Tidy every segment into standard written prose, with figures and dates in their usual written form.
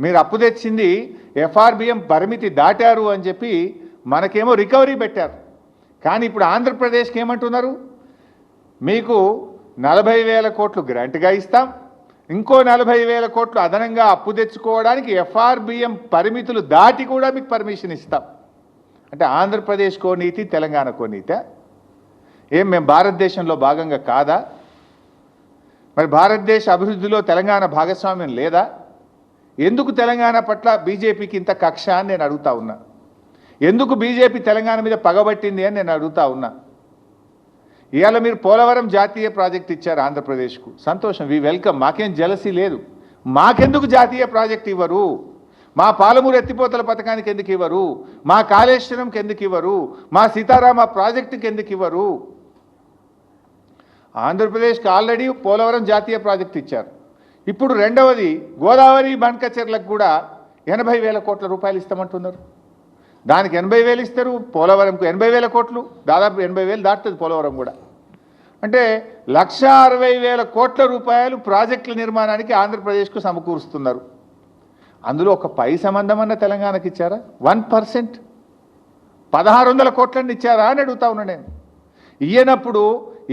మీరు అప్పు తెచ్చింది ఎఫ్ఆర్బిఎం పరిమితి దాటారు అని చెప్పి మనకేమో రికవరీ పెట్టారు. కానీ ఇప్పుడు ఆంధ్రప్రదేశ్కి ఏమంటున్నారు, మీకు 40,000 కోట్లు గ్రాంట్గా ఇస్తాం, ఇంకో 40,000 కోట్లు అదనంగా అప్పు తెచ్చుకోవడానికి ఎఫ్ఆర్బిఎం పరిమితులు దాటి కూడా మీకు పర్మిషన్ ఇస్తాం. అంటే ఆంధ్రప్రదేశ్కో నీతి, తెలంగాణకో నీతి? ఏం మేము భారతదేశంలో భాగంగా కాదా? మరి భారతదేశ అభివృద్ధిలో తెలంగాణ భాగస్వామ్యం లేదా? ఎందుకు తెలంగాణ పట్ల బీజేపీకి ఇంత కక్ష అని నేను అడుగుతా ఉన్నా. ఎందుకు బీజేపీ తెలంగాణ మీద పగబట్టింది అని నేను అడుగుతా ఉన్నా. ఇవాళ మీరు పోలవరం జాతీయ ప్రాజెక్ట్ ఇచ్చారు ఆంధ్రప్రదేశ్కు, సంతోషం, వి వెల్కమ్. మాకేం జలసీ లేదు. మాకెందుకు జాతీయ ప్రాజెక్ట్ ఇవ్వరు? మా పాలమూరు ఎత్తిపోతల పథకానికి ఎందుకు ఇవ్వరు? మా కాళేశ్వరంకి ఎందుకు ఇవ్వరు? మా సీతారామ ప్రాజెక్టుకి ఎందుకు ఇవ్వరు? ఆంధ్రప్రదేశ్కి ఆల్రెడీ పోలవరం జాతీయ ప్రాజెక్ట్ ఇచ్చారు. ఇప్పుడు రెండవది గోదావరి బండ్కచెర్లకు కూడా 80,000 కోట్ల రూపాయలు ఇస్తామంటున్నారు. దానికి 80,000 ఇస్తారు, పోలవరంకు 80,000 కోట్లు, దాదాపు 80,000 దాటుతుంది పోలవరం కూడా. అంటే 1,60,000 కోట్ల రూపాయలు ప్రాజెక్టుల నిర్మాణానికి ఆంధ్రప్రదేశ్కు సమకూరుస్తున్నారు. అందులో ఒక పై సంబంధం అన్న తెలంగాణకి ఇచ్చారా? 1%, 1,600 కోట్లని ఇచ్చారా అని అడుగుతా ఉన్నా నేను. ఇయ్యనప్పుడు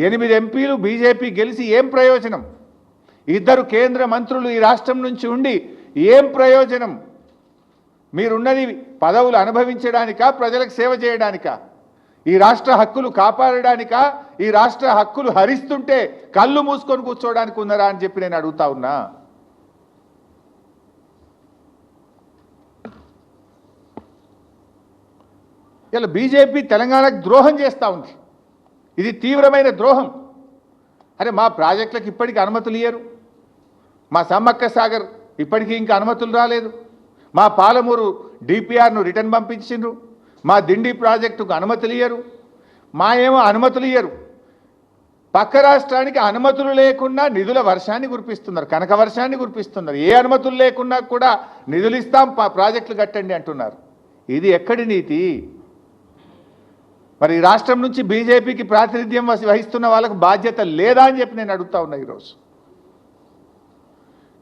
8 ఎంపీలు బీజేపీ గెలిచి ఏం ప్రయోజనం? 2 కేంద్ర మంత్రులు ఈ రాష్ట్రం నుంచి ఉండి ఏం ప్రయోజనం? మీరున్నది పదవులు అనుభవించడానికా, ప్రజలకు సేవ చేయడానికా? ఈ రాష్ట్ర హక్కులు కాపాడడానికా? ఈ రాష్ట్ర హక్కులు హరిస్తుంటే కళ్ళు మూసుకొని కూర్చోవడానికి ఉన్నారా అని చెప్పి నేను అడుగుతా ఉన్నా. ఇలా బీజేపీ తెలంగాణకు ద్రోహం చేస్తూ ఉంది. ఇది తీవ్రమైన ద్రోహం. అరే మా ప్రాజెక్టులకు ఇప్పటికీ అనుమతులు ఇయ్యరు, మా సమ్మక్క సాగర్ ఇప్పటికీ ఇంకా అనుమతులు రాలేదు, మా పాలమూరు డిపిఆర్ను రిటర్న్ పంపించిండ్రు, మా దిండి ప్రాజెక్టుకు అనుమతులు ఇయ్యరు, మా ఏమో అనుమతులు ఇయ్యరు. పక్క రాష్ట్రానికి అనుమతులు లేకుండా నిధుల వర్షాన్ని కురిపిస్తున్నారు, కనక వర్షాన్ని కురిపిస్తున్నారు. ఏ అనుమతులు లేకున్నా కూడా నిధులు ఇస్తాం, ప్రాజెక్టులు కట్టండి అంటున్నారు. ఇది ఎక్కడి నీతి? మరి రాష్ట్రం నుంచి బీజేపీకి ప్రాతినిధ్యం వహిస్తున్న వాళ్ళకు బాధ్యత లేదా అని చెప్పి నేను అడుగుతా ఉన్నా. ఈరోజు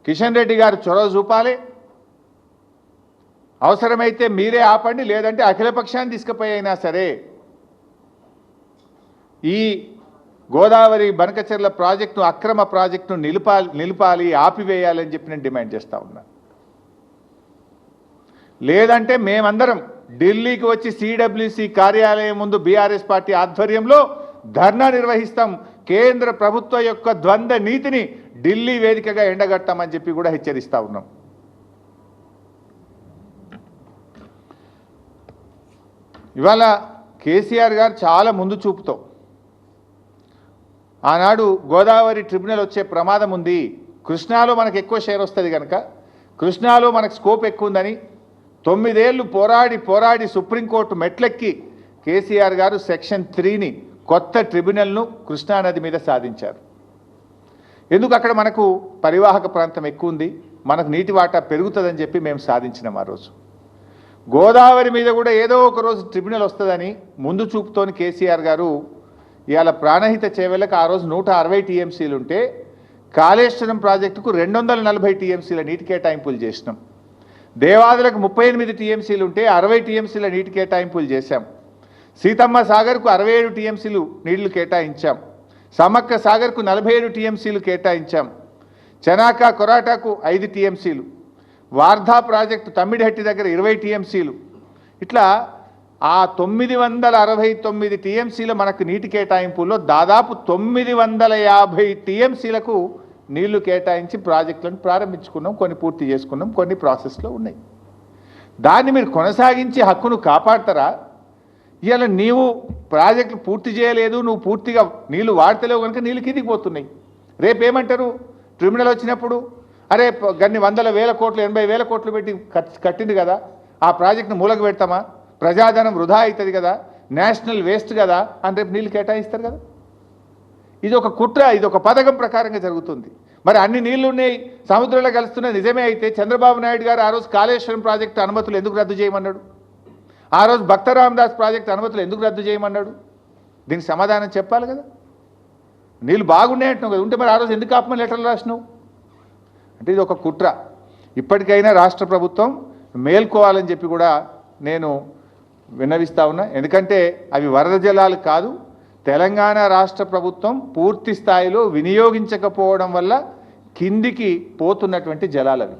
కిషన్ రెడ్డి గారు చొరవ చూపాలి. అవసరమైతే మీరే ఆపండి, లేదంటే అఖిలపక్షాన్ని తీసుకుపోయినా సరే ఈ గోదావరి బనకచెర్ల ప్రాజెక్టును, అక్రమ ప్రాజెక్టును నిలిపాలి, ఆపివేయాలని చెప్పి నేను డిమాండ్ చేస్తా ఉన్నా. లేదంటే మేమందరం ఢిల్లీకి వచ్చి సిడబ్ల్యూసి కార్యాలయం ముందు బీఆర్ఎస్ పార్టీ ఆధ్వర్యంలో ధర్నా నిర్వహిస్తాం. కేంద్ర ప్రభుత్వ యొక్క ద్వంద్వ నీతిని ఢిల్లీ వేదికగా ఎండగట్టామని చెప్పి కూడా హెచ్చరిస్తా ఉన్నాం. ఇవాళ కేసీఆర్ గారు చాలా ముందు చూపుతో ఆనాడు గోదావరి ట్రిబ్యునల్ వచ్చే ప్రమాదం ఉంది, కృష్ణాలో మనకు ఎక్కువ షేర్ వస్తుంది కనుక కృష్ణాలో మనకు స్కోప్ ఎక్కువ ఉందని 9 ఏళ్ళు పోరాడి సుప్రీంకోర్టు మెట్లెక్కి కేసీఆర్ గారు సెక్షన్ 3ని కొత్త ట్రిబ్యునల్ను కృష్ణానది మీద సాధించారు. ఎందుకు? అక్కడ మనకు పరివాహక ప్రాంతం ఎక్కువ ఉంది, మనకు నీటి వాటా పెరుగుతుందని చెప్పి మేము సాధించినాం. ఆ రోజు గోదావరి మీద కూడా ఏదో ఒక రోజు ట్రిబ్యునల్ వస్తుందని ముందు చూపుతోని కేసీఆర్ గారు ఇవాళ ప్రాణహిత చేవెళ్ళకు ఆ రోజు 160 టీఎంసీలు ఉంటే కాళేశ్వరం ప్రాజెక్టుకు 240 టీఎంసీల నీటి కేటాయింపులు చేసినాం. దేవాదులకు 38 టీఎంసీలు ఉంటే 60 టీఎంసీల నీటి కేటాయింపులు చేశాం. సీతమ్మ సాగర్కు 67 టీఎంసీలు నీళ్లు కేటాయించాం. సమ్మక్క సాగర్కు 47 టీఎంసీలు కేటాయించాం. చెనాక కొరాటాకు 5 టీఎంసీలు, వార్ధా ప్రాజెక్టు తమ్మిడిహట్టి దగ్గర 20 టీఎంసీలు. ఇట్లా ఆ 969 టీఎంసీల మనకు నీటి కేటాయింపుల్లో దాదాపు 950 టీఎంసీలకు నీళ్లు కేటాయించి ప్రాజెక్టులను ప్రారంభించుకున్నాం, కొన్ని పూర్తి చేసుకున్నాం, కొన్ని ప్రాసెస్లో ఉన్నాయి. దాన్ని మీరు కొనసాగించి హక్కును కాపాడతారా? ఇవాళ నీవు ప్రాజెక్టులు పూర్తి చేయలేదు, నువ్వు పూర్తిగా నీళ్లు వాడతలేవు కనుక నీళ్ళు కిందికి పోతున్నాయి. రేపేమంటారు? ట్రిబ్యునల్ వచ్చినప్పుడు అరే గన్ని 100,000 కోట్లు 80,000 కోట్లు పెట్టి కట్టింది కదా, ఆ ప్రాజెక్టును మూలకు పెడతామా? ప్రజాధనం వృధా అవుతుంది కదా, నేషనల్ వేస్ట్ కదా అని రేపు నీళ్ళు కేటాయిస్తారు కదా. ఇది ఒక కుట్ర, ఇది ఒక పథకం ప్రకారంగా జరుగుతుంది. మరి అన్ని నీళ్లు ఉన్నాయి, సముద్రంలో కలుస్తున్న నిజమే అయితే చంద్రబాబు నాయుడు గారు ఆ రోజు కాళేశ్వరం ప్రాజెక్టు అనుమతులు ఎందుకు రద్దు చేయమన్నాడు? ఆ రోజు భక్త రామదాస్ ప్రాజెక్టు అనుమతులు ఎందుకు రద్దు చేయమన్నాడు? దీనికి సమాధానం చెప్పాలి కదా. నీళ్ళు బాగున్నాయంటున్నావు కదా, ఉంటే మరి ఆ రోజు ఎందుకు ఆపమని లెటర్లు రాసినావు? అంటే ఇది ఒక కుట్ర. ఇప్పటికైనా రాష్ట్ర ప్రభుత్వం మేల్కోవాలని చెప్పి కూడా నేను విన్నవిస్తా ఉన్నా. ఎందుకంటే అవి వరద జలాలు కాదు, తెలంగాణ రాష్ట్ర ప్రభుత్వం పూర్తి స్థాయిలో వినియోగించకపోవడం వల్ల కిందికి పోతున్నటువంటి జలాలవి.